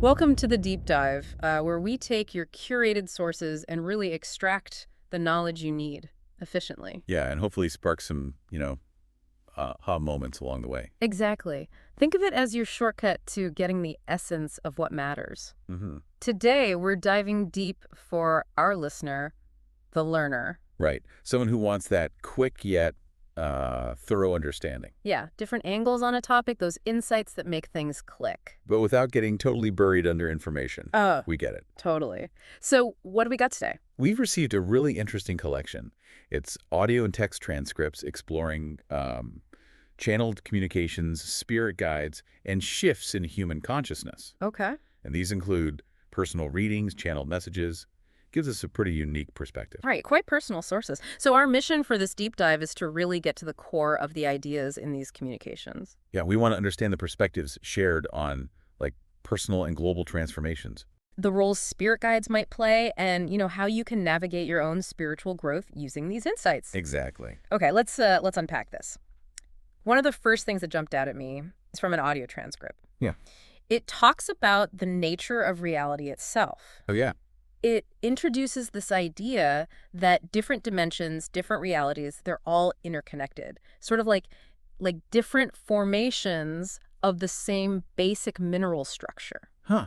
Welcome to the deep dive, where we take your curated sources and really extract the knowledge you need efficiently. Yeah, and hopefully spark some, aha moments along the way. Exactly. Think of it as your shortcut to getting the essence of what matters. Hmm. Today, we're diving deep for our listener, the learner. Right. Someone who wants that quick yet thorough understanding, Yeah, different angles on a topic, those insights that make things click. but without getting totally buried under information. Oh, We get it. totally. So, what do we got today? We've received a really interesting collection. It's audio and text transcripts exploring channeled communications, spirit guides, and shifts in human consciousness. Okay. And these include personal readings, channeled messages. Gives us a pretty unique perspective. Right, quite personal sources. So our mission for this deep dive is to really get to the core of the ideas in these communications. Yeah, we want to understand the perspectives shared on like personal and global transformations. The roles spirit guides might play and, how you can navigate your own spiritual growth using these insights. Exactly. Okay, let's unpack this. One of the first things that jumped out at me is from an audio transcript. Yeah. It talks about the nature of reality itself. Oh, yeah. It introduces this idea that different dimensions, different realities, they're all interconnected. Sort of like different formations of the same basic mineral structure. Huh.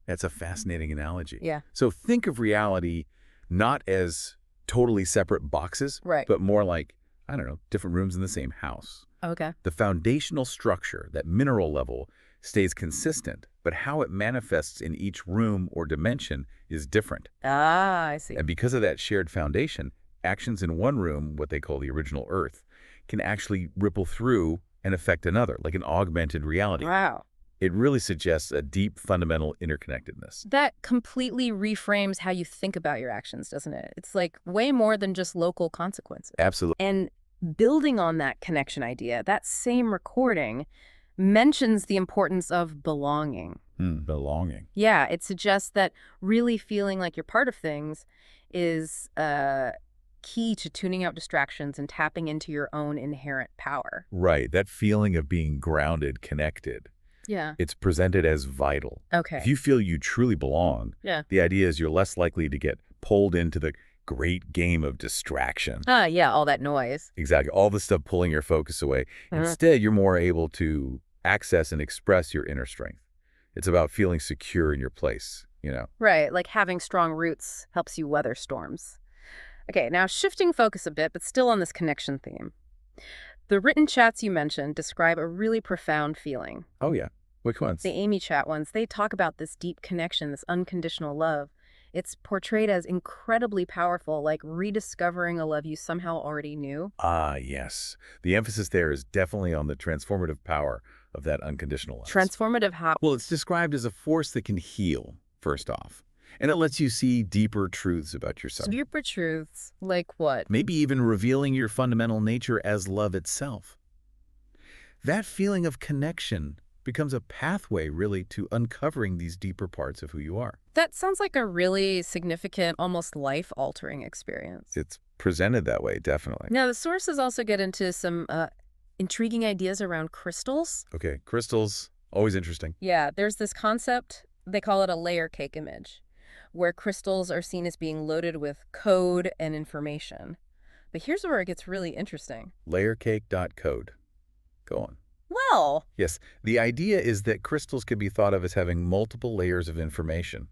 That's a fascinating analogy. Yeah. So think of reality not as totally separate boxes, Right. but more like, I don't know, different rooms in the same house. Okay. The foundational structure, that mineral level, stays consistent, but how it manifests in each room or dimension is different. Ah, I see. And because of that shared foundation, actions in one room, what they call the original Earth, can actually ripple through and affect another, like an augmented reality. Wow. It really suggests a deep, fundamental interconnectedness. That completely reframes how you think about your actions, doesn't it? It's like way more than just local consequences. Absolutely. And building on that connection idea, that same recording mentions the importance of belonging. Belonging. Yeah, it suggests that really feeling like you're part of things is key to tuning out distractions and tapping into your own inherent power. Right. That feeling of being grounded, connected, Yeah. it's presented as vital. Okay. If you feel you truly belong, Yeah. the idea is you're less likely to get pulled into the great game of distraction. Yeah, all that noise. Exactly. All the stuff pulling your focus away. Uh-huh. Instead, you're more able to access and express your inner strength. It's about feeling secure in your place, Right, like having strong roots helps you weather storms. Okay, now shifting focus a bit, but still on this connection theme. The written chats you mentioned describe a really profound feeling. Oh, yeah. Which ones? The Amy chat ones, they talk about this deep connection, this unconditional love. It's portrayed as incredibly powerful, like rediscovering a love you somehow already knew. Ah, yes. The emphasis there is definitely on the transformative power of that unconditional love. Transformative how? Well, it's described as a force that can heal, first off. And it lets you see deeper truths about yourself. Deeper truths, like what? Maybe even revealing your fundamental nature as love itself. That feeling of connection becomes a pathway, really, to uncovering these deeper parts of who you are. That sounds like a really significant, almost life-altering experience. It's presented that way, definitely. Now, the sources also get into some intriguing ideas around crystals. Okay, crystals, always interesting. Yeah, there's this concept, they call it a layer cake image, where crystals are seen as being loaded with code and information. But here's where it gets really interesting. Layercake.code. Go on. Well, Yes, the idea is that crystals could be thought of as having multiple layers of information,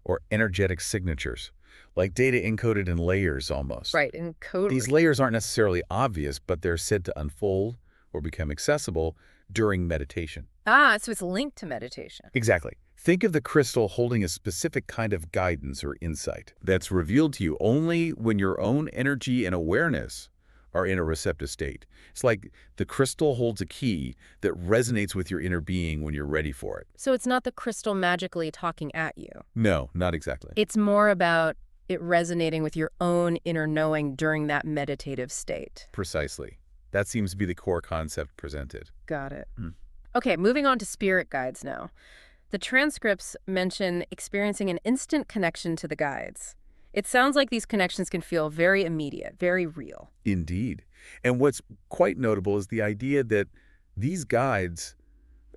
or energetic signatures, like data encoded in layers almost. right, in code. These layers aren't necessarily obvious, but they're said to unfold or become accessible during meditation. So it's linked to meditation. Exactly. Think of the crystal holding a specific kind of guidance or insight that's revealed to you only when your own energy and awareness are in a receptive state. It's like the crystal holds a key that resonates with your inner being when you're ready for it. So it's not the crystal magically talking at you. No, not exactly. It's more about it resonating with your own inner knowing during that meditative state. Precisely. That seems to be the core concept presented. Got it. Hmm. Okay, moving on to spirit guides now. The transcripts mention experiencing an instant connection to the guides. It sounds like these connections can feel very immediate, very real. Indeed. And what's quite notable is the idea that these guides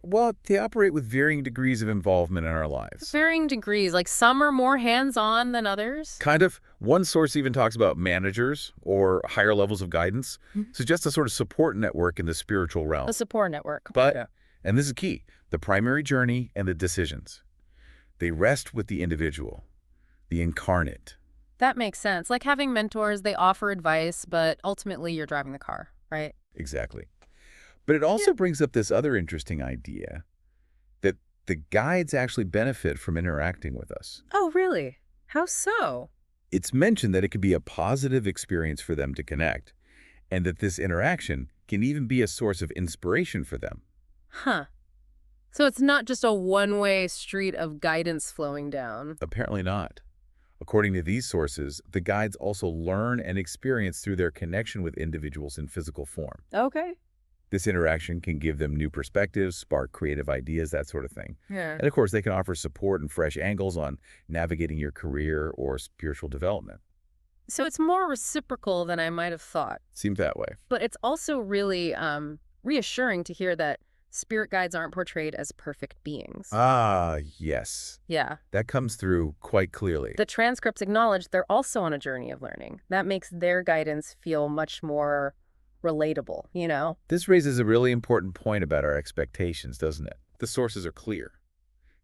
Well, they operate with varying degrees of involvement in our lives. Varying degrees, like some are more hands-on than others. Kind of. One source even talks about managers or higher levels of guidance, Mhm. suggests a sort of support network in the spiritual A realm. support network. But, Yeah. and this is key, the primary journey and the decisions. They rest with the individual, the incarnate. That makes sense. Like having mentors, they offer advice, but ultimately you're driving the car, right? Exactly. But it also brings up this other interesting idea that the guides actually benefit from interacting with us. Oh, really? How so? It's mentioned that it could be a positive experience for them to connect, and that this interaction can even be a source of inspiration for them. Huh. So it's not just a one-way street of guidance flowing down. Apparently not. According to these sources, the guides also learn and experience through their connection with individuals in physical form. Okay. This interaction can give them new perspectives, spark creative ideas, that sort of thing. Yeah. And of course, they can offer support and fresh angles on navigating your career or spiritual development. So it's more reciprocal than I might have thought. Seems that way. But it's also really reassuring to hear that spirit guides aren't portrayed as perfect beings. Ah, yes. Yeah. That comes through quite clearly. The transcripts acknowledge they're also on a journey of learning. That makes their guidance feel much more relatable, you know? This raises a really important point about our expectations, doesn't it? The sources are clear.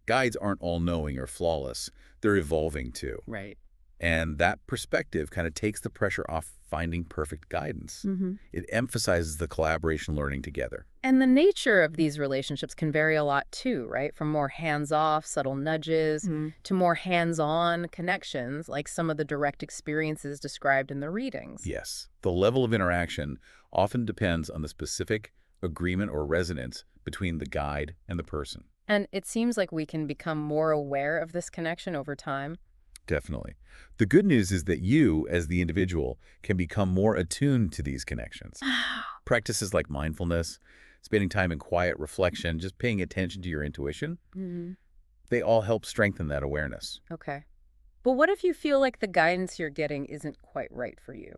Guides aren't all-knowing or flawless. They're evolving too. Right. And that perspective kind of takes the pressure off finding perfect guidance. Mm-hmm. It emphasizes the collaboration learning together. And the nature of these relationships can vary a lot too, right? From more hands-off, subtle nudges, to more hands-on connections, like some of the direct experiences described in the readings. Yes, the level of interaction often depends on the specific agreement or resonance between the guide and the person. And it seems like we can become more aware of this connection over time. Definitely. The good news is that you, as the individual, can become more attuned to these connections. Practices like mindfulness, spending time in quiet reflection, just paying attention to your intuition, Mm-hmm. they all help strengthen that awareness. Okay. But what if you feel like the guidance you're getting isn't quite right for you,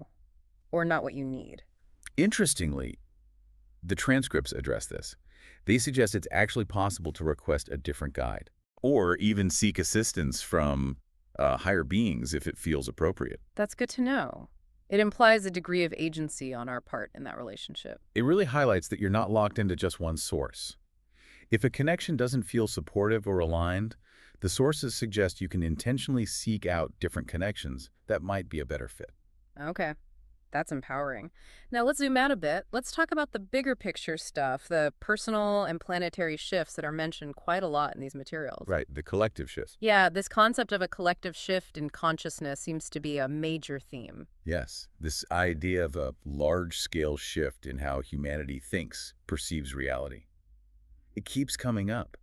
or not what you need? Interestingly, the transcripts address this. They suggest it's actually possible to request a different guide, or even seek assistance from higher beings if it feels appropriate. That's good to know. It implies a degree of agency on our part in that relationship. It really highlights that you're not locked into just one source. If a connection doesn't feel supportive or aligned, the sources suggest you can intentionally seek out different connections that might be a better fit. Okay. That's empowering. Now let's zoom out a bit. Let's talk about the bigger picture stuff, the personal and planetary shifts that are mentioned quite a lot in these materials. Right, the collective shift. Yeah, this concept of a collective shift in consciousness seems to be a major theme. Yes, this idea of a large-scale shift in how humanity thinks, perceives reality. It keeps coming up.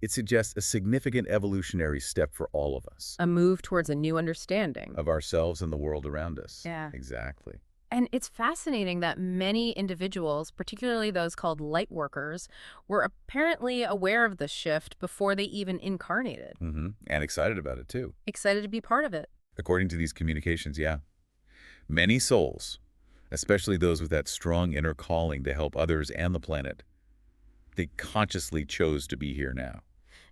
It suggests a significant evolutionary step for all of us, A move towards a new understanding. of ourselves and the world around us. Yeah. Exactly. And it's fascinating that many individuals, particularly those called light workers, were apparently aware of the shift before they even incarnated. And excited about it, too. Excited to be part of it. According to these communications, yeah. Many souls, especially those with that strong inner calling to help others and the planet, they consciously chose to be here now.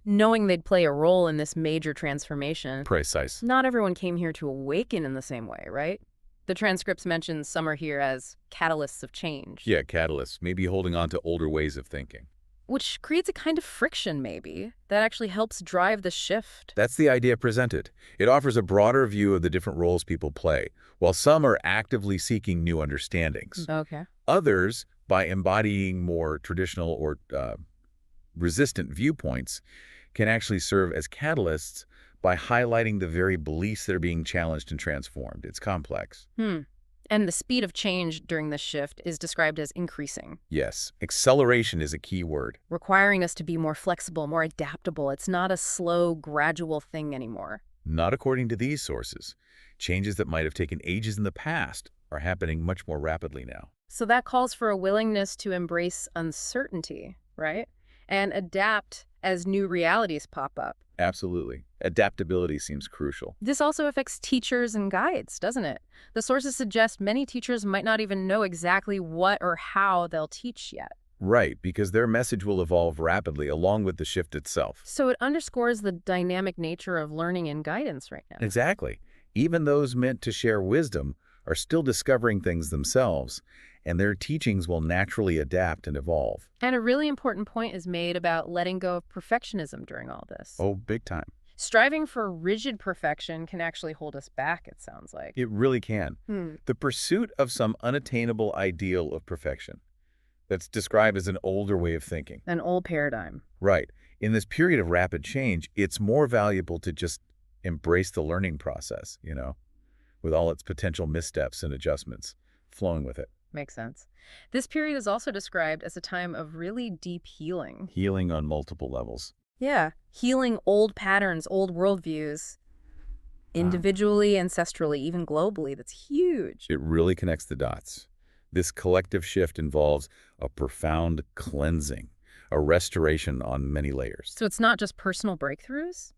Knowing they'd play a role in this major transformation. Precise. Not everyone came here to awaken in the same way, right? The transcripts mention some are here as catalysts of change. Yeah, catalysts, maybe holding on to older ways of thinking. Which creates a kind of friction, maybe, that actually helps drive the shift. That's the idea presented. It offers a broader view of the different roles people play, while some are actively seeking new understandings. Okay. Others, by embodying more traditional or resistant viewpoints, can actually serve as catalysts by highlighting the very beliefs that are being challenged and transformed. It's complex. And the speed of change during this shift is described as increasing, Yes, acceleration is a key word. requiring us to be more flexible, more adaptable. It's not a slow, gradual thing anymore. Not according to these sources. Changes that might have taken ages in the past are happening much more rapidly now. So that calls for a willingness to embrace uncertainty, right? And adapt as new realities pop up. Absolutely. Adaptability seems crucial. This also affects teachers and guides, doesn't it? The sources suggest many teachers might not even know exactly what or how they'll teach yet. Right, because their message will evolve rapidly along with the shift itself. So it underscores the dynamic nature of learning and guidance right now. Exactly. Even those meant to share wisdom are still discovering things themselves, and their teachings will naturally adapt and evolve. And a really important point is made about letting go of perfectionism during all this. Oh, big time. Striving for rigid perfection can actually hold us back, it sounds like. It really can. Hmm. The pursuit of some unattainable ideal of perfection that's described as an older way of thinking. An old paradigm. Right. In this period of rapid change, it's more valuable to just embrace the learning process, with all its potential missteps and adjustments flowing with it. Makes sense. This period is also described as a time of really deep healing. Healing on multiple levels. Yeah. Healing old patterns, old worldviews, Wow. individually, ancestrally, even globally. That's huge. It really connects the dots. This collective shift involves a profound cleansing, a restoration on many layers. So it's not just personal breakthroughs?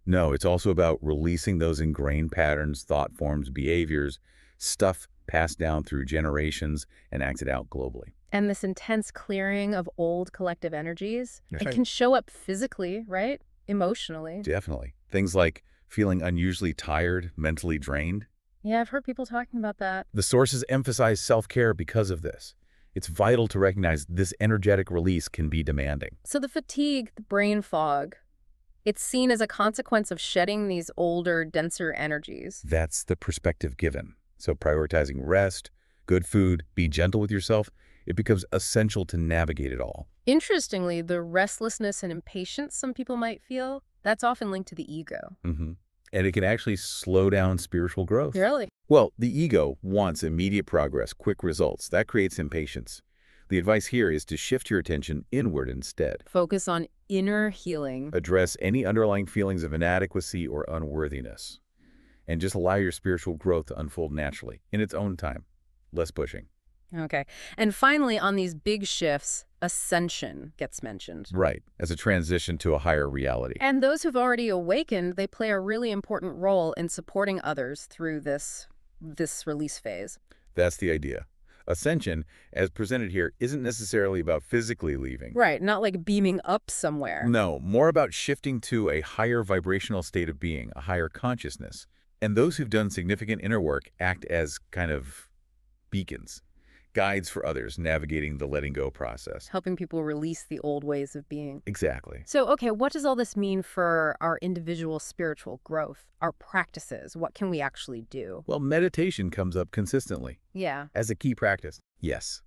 No, it's also about releasing those ingrained patterns, thought forms, behaviors, stuff passed down through generations and acted out globally. And this intense clearing of old collective energies, That's it right. can show up physically, right? Emotionally. Definitely. Things like feeling unusually tired, mentally drained. Yeah, I've heard people talking about that. The sources emphasize self-care because of this. It's vital to recognize this energetic release can be demanding. So the fatigue, the brain fog, it's seen as a consequence of shedding these older, denser energies. That's the perspective given. So prioritizing rest, good food, be gentle with yourself, it becomes essential to navigate it all. Interestingly, the restlessness and impatience some people might feel, that's often linked to the ego. hmm And it can actually slow down spiritual growth. Really? Well, the ego wants immediate progress, quick results. That creates impatience. The advice here is to shift your attention inward instead. Focus on inner healing. Address any underlying feelings of inadequacy or unworthiness. And just allow your spiritual growth to unfold naturally, in its own time. Less pushing. Okay. And finally, on these big shifts, ascension gets mentioned. Right, as a transition to a higher reality. And those who've already awakened, they play a really important role in supporting others through this release phase. That's the idea. Ascension, as presented here, isn't necessarily about physically leaving. Right, not like beaming up somewhere. No, more about shifting to a higher vibrational state of being, a higher consciousness. And those who've done significant inner work act as kind of beacons, guides for others navigating the letting go process. Helping people release the old ways of being. Exactly. So, okay, what does all this mean for our individual spiritual growth, our practices? What can we actually do? Well, meditation comes up consistently Yeah. as a key practice. Yes,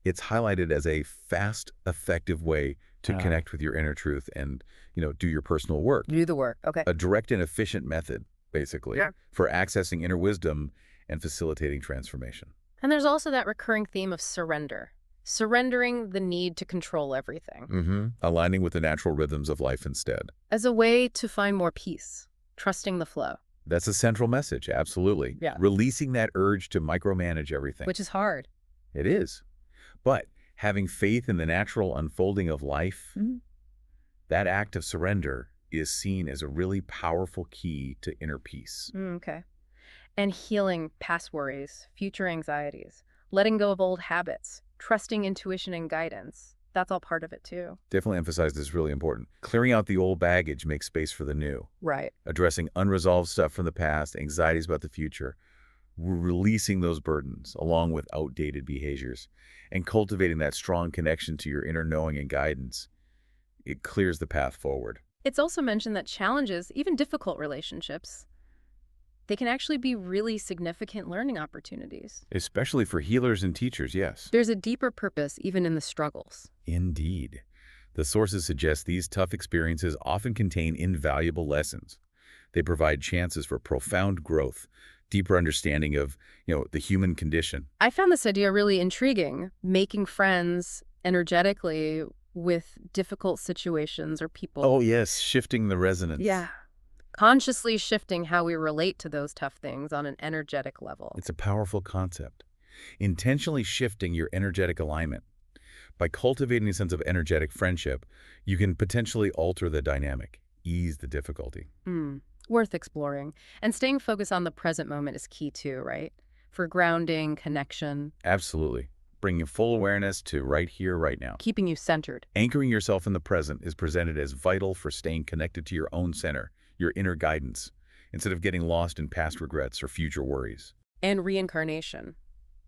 it's highlighted as a fast, effective way to connect with your inner truth and, do your personal work. Do the work. Okay. A direct and efficient method, basically, for accessing inner wisdom and facilitating transformation. And there's also that recurring theme of surrender. Surrendering the need to control everything. Aligning with the natural rhythms of life instead. As a way to find more peace, trusting the flow. That's a central message, absolutely. Yeah. Releasing that urge to micromanage everything. Which is hard. It is. But having faith in the natural unfolding of life, that act of surrender is seen as a really powerful key to inner peace. Okay. And healing past worries, future anxieties, letting go of old habits, trusting intuition and guidance. That's all part of it too. Definitely emphasize this is really important. Clearing out the old baggage makes space for the new. Right. Addressing unresolved stuff from the past, anxieties about the future, releasing those burdens along with outdated behaviors, and cultivating that strong connection to your inner knowing and guidance. It clears the path forward. It's also mentioned that challenges, even difficult relationships, they can actually be really significant learning opportunities. Especially for healers and teachers, yes. There's a deeper purpose even in the struggles. Indeed. The sources suggest these tough experiences often contain invaluable lessons. They provide chances for profound growth, deeper understanding of, the human condition. I found this idea really intriguing, making friends energetically with difficult situations or people. Oh, yes, shifting the resonance. Yeah. Consciously shifting how we relate to those tough things on an energetic level. It's a powerful concept. Intentionally shifting your energetic alignment. By cultivating a sense of energetic friendship, you can potentially alter the dynamic, ease the difficulty. Worth exploring. And staying focused on the present moment is key too, right? For grounding, connection. Absolutely. bringing full awareness to right here, right now. Keeping you centered. Anchoring yourself in the present is presented as vital for staying connected to your own center, your inner guidance, instead of getting lost in past regrets or future worries. And reincarnation.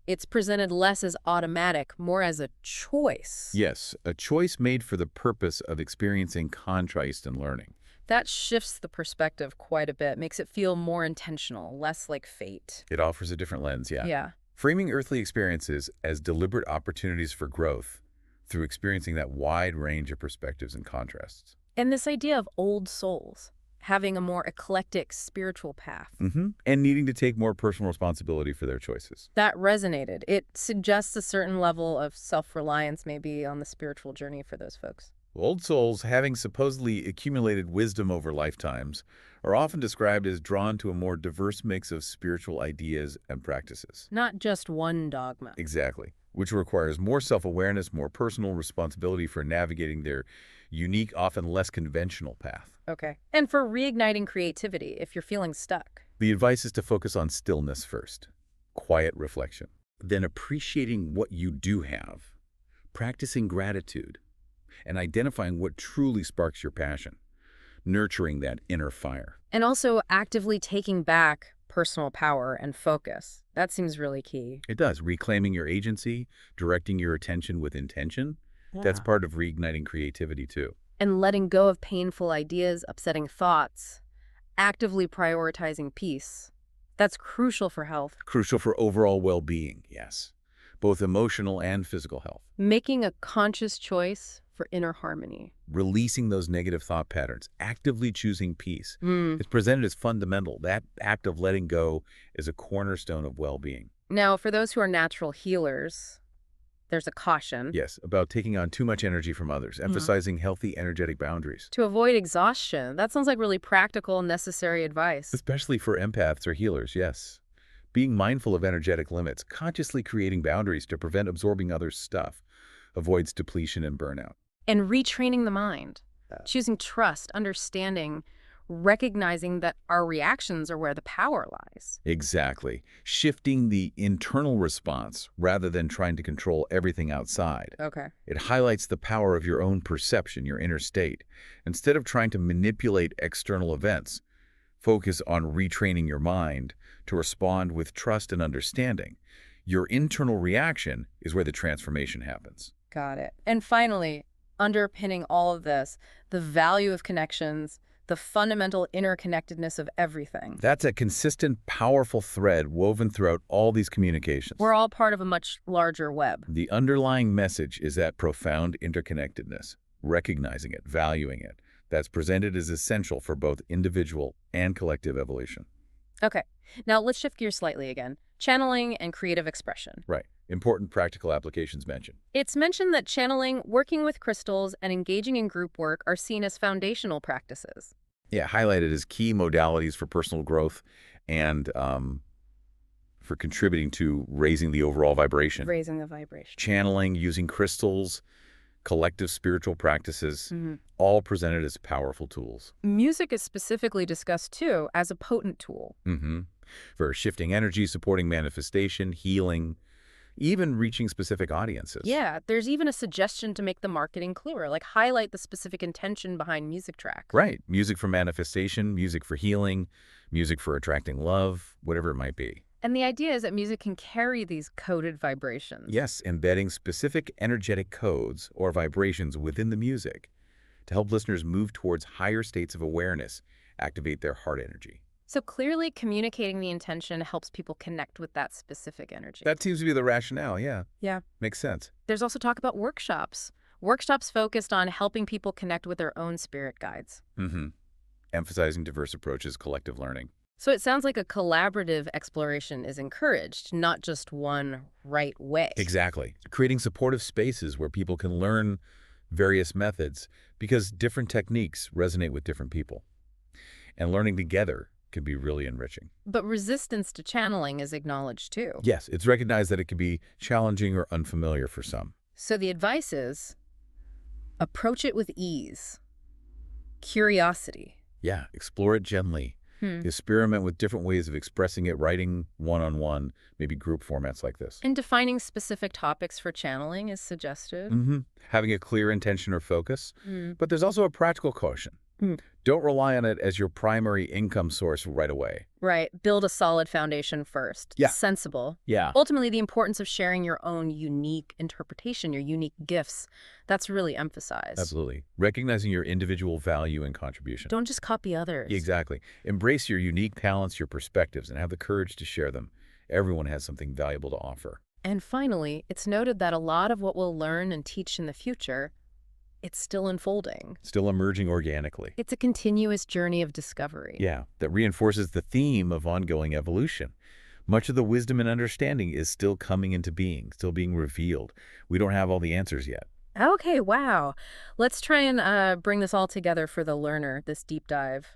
It's presented less as automatic, more as a choice. Yes, a choice made for the purpose of experiencing contrast and learning. That shifts the perspective quite a bit, makes it feel more intentional, less like fate. It offers a different lens, yeah. Yeah. Framing earthly experiences as deliberate opportunities for growth through experiencing that wide range of perspectives and contrasts. And this idea of old souls, having a more eclectic spiritual path. And needing to take more personal responsibility for their choices. That resonated. It suggests a certain level of self-reliance maybe on the spiritual journey for those folks. Old souls, having supposedly accumulated wisdom over lifetimes, are often described as drawn to a more diverse mix of spiritual ideas and practices. Not just one dogma. Exactly. Which requires more self-awareness, more personal responsibility for navigating their unique, often less conventional path. Okay. And for reigniting creativity, if you're feeling stuck. The advice is to focus on stillness first, quiet reflection, then appreciating what you do have, practicing gratitude, and identifying what truly sparks your passion, nurturing that inner fire. And also actively taking back personal power and focus. That seems really key. It does. Reclaiming your agency, directing your attention with intention, that's part of reigniting creativity too. And letting go of painful ideas, upsetting thoughts, actively prioritizing peace. That's crucial for health. Crucial for overall well-being, yes. Both emotional and physical health. Making a conscious choice for inner harmony. Releasing those negative thought patterns, actively choosing peace. It's presented as fundamental. That act of letting go is a cornerstone of well-being. Now, for those who are natural healers, there's a caution. Yes, about taking on too much energy from others, emphasizing healthy energetic boundaries. To avoid exhaustion. That sounds like really practical, necessary advice. Especially for empaths or healers, yes. Being mindful of energetic limits, consciously creating boundaries to prevent absorbing others' stuff, avoids depletion and burnout. And retraining the mind. Choosing trust, understanding, recognizing that our reactions are where the power lies. Exactly. Shifting the internal response rather than trying to control everything outside. Okay. It highlights the power of your own perception, your inner state. Instead of trying to manipulate external events, focus on retraining your mind to respond with trust and understanding. Your internal reaction is where the transformation happens. Got it. And finally, underpinning all of this, the value of connections, the fundamental interconnectedness of everything. That's a consistent, powerful thread woven throughout all these communications. We're all part of a much larger web. The underlying message is that profound interconnectedness, recognizing it, valuing it, that's presented as essential for both individual and collective evolution. Okay. Now let's shift gears slightly again. Channeling and creative expression. Right. Important practical applications mentioned. It's mentioned that channeling, working with crystals, and engaging in group work are seen as foundational practices. Yeah, highlighted as key modalities for personal growth and for contributing to raising the overall vibration. Raising the vibration. Channeling, using crystals, collective spiritual practices, all presented as powerful tools. Music is specifically discussed, too, as a potent tool. For shifting energy, supporting manifestation, healing, even reaching specific audiences. Yeah, there's even a suggestion to make the marketing clearer, like highlight the specific intention behind music tracks. Right. Music for manifestation, music for healing, music for attracting love, whatever it might be. And the idea is that music can carry these coded vibrations. Yes, embedding specific energetic codes or vibrations within the music to help listeners move towards higher states of awareness, activate their heart energy. So clearly communicating the intention helps people connect with that specific energy. That seems to be the rationale, yeah. Yeah. Makes sense. There's also talk about workshops. Workshops focused on helping people connect with their own spirit guides. Emphasizing diverse approaches, collective learning. So it sounds like a collaborative exploration is encouraged, not just one right way. Exactly. Creating supportive spaces where people can learn various methods because different techniques resonate with different people. And learning together can be really enriching. But resistance to channeling is acknowledged too. Yes, it's recognized that it can be challenging or unfamiliar for some. So the advice is approach it with ease, curiosity. Yeah, explore it gently, Hmm. Experiment with different ways of expressing it, writing one-on-one, maybe group formats like this. And defining specific topics for channeling is suggested. hmm Having a clear intention or focus. Hmm. But there's also a practical caution. Hmm. Don't rely on it as your primary income source right away. Right. Build a solid foundation first. Yeah. Sensible. Yeah. Ultimately, the importance of sharing your own unique interpretation, your unique gifts, that's really emphasized. Absolutely. Recognizing your individual value and contribution. Don't just copy others. Exactly. Embrace your unique talents, your perspectives, and have the courage to share them. Everyone has something valuable to offer. And finally, it's noted that a lot of what we'll learn and teach in the future, it's still unfolding. Still emerging organically. It's a continuous journey of discovery. Yeah, that reinforces the theme of ongoing evolution. Much of the wisdom and understanding is still coming into being, still being revealed. We don't have all the answers yet. Okay, wow. Let's try and bring this all together for the learner, this deep dive.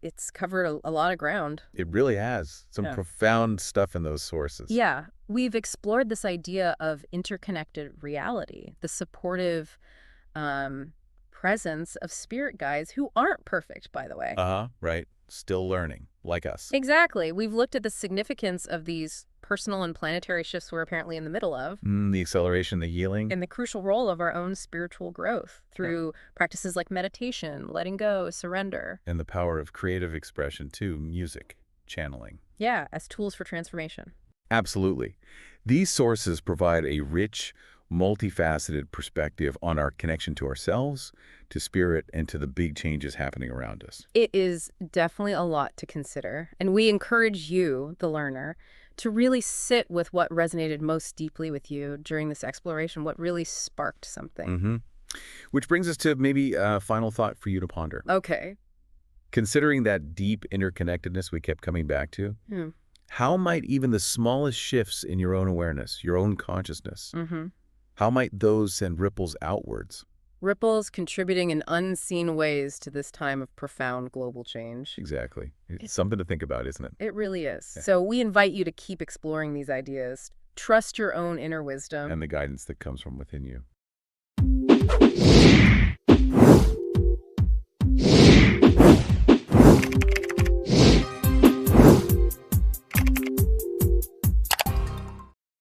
It's covered a lot of ground. It really has some Yeah. profound stuff in those sources. Yeah, we've explored this idea of interconnected reality, the supportive presence of spirit guides who aren't perfect, by the way. Right. Still learning, like us. Exactly. We've looked at the significance of these personal and planetary shifts we're apparently in the middle of, The acceleration, the healing. and the crucial role of our own spiritual growth through practices like meditation, letting go, surrender. And the power of creative expression, too, music, channeling. Yeah, as tools for transformation. Absolutely. These sources provide a rich, multifaceted perspective on our connection to ourselves, to spirit, and to the big changes happening around us. It is definitely a lot to consider, and we encourage you, the learner, to really sit with what resonated most deeply with you during this exploration, what really sparked something. Which brings us to maybe a final thought for you to ponder. Okay. Considering that deep interconnectedness we kept coming back to, Hmm. how might even the smallest shifts in your own awareness, your own consciousness, Mm-hmm. how might those send ripples outwards? Ripples contributing in unseen ways to this time of profound global change. Exactly. It's something to think about, isn't it? It really is. Yeah. So we invite you to keep exploring these ideas. Trust your own inner wisdom. And the guidance that comes from within you.